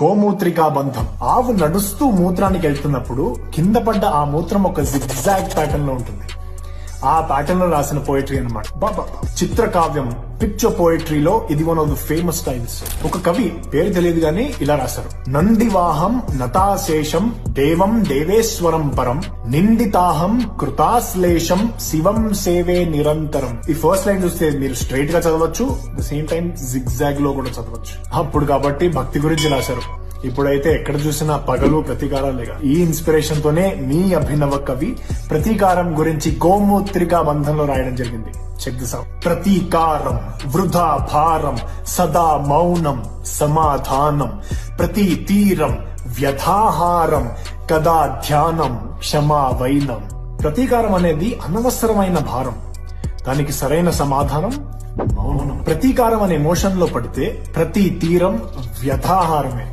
గోమూత్రికా బంధం. ఆవు నడుస్తూ మూత్రానికి వెళ్తున్నప్పుడు కింద పడ్డ ఆ మూత్రం ఒక జిగ్జాగ్ ప్యాటర్న్ లో ఉంటుంది. ఆ ప్యాటర్న్ లో రాసిన పోయిటరీ అనమాట. చిత్రకావ్యం, పిక్చర్ పోయిటరీలో ఇది one of the famous styles. ఒక కవి పేరు తెలియదు గానీ ఇలా రాశారు: నందివాహం నతాశేషం దేవం దేవేశ్వరం పరం నిందితాహం కృతాశ్లేషం శివం సేవే నిరంతరం. ఈ ఫస్ట్ లైన్ చూస్తే మీరు స్ట్రైట్ గా చదవచ్చు, ద సేమ్ టైం జిగ్జాగ్ లో కూడా చదవచ్చు. అప్పుడు కాబట్టి భక్తి గురించి రాశారు. ఇప్పుడైతే ఎక్కడ చూసినా పగలు ప్రతీకారాలేగా. ఈ ఇన్స్పిరేషన్ తోనే మీ అభినవ కవి ప్రతీకారం గురించి గోమూత్రికా బంధంలో రాయడం జరిగింది. Check this out. ప్రతీకారం వృధా భారం సదా మౌనం సమాధానం ప్రతి తీరం వ్యధాహారం కదా ధ్యానం క్షమా వైనం. ప్రతీకారం అనేది అనవసరమైన భారం, దానికి సరైన సమాధానం మౌనం. ప్రతీకారం అనే ఎమోషన్ లో పడితే ప్రతి తీరం వ్యధాహారమే.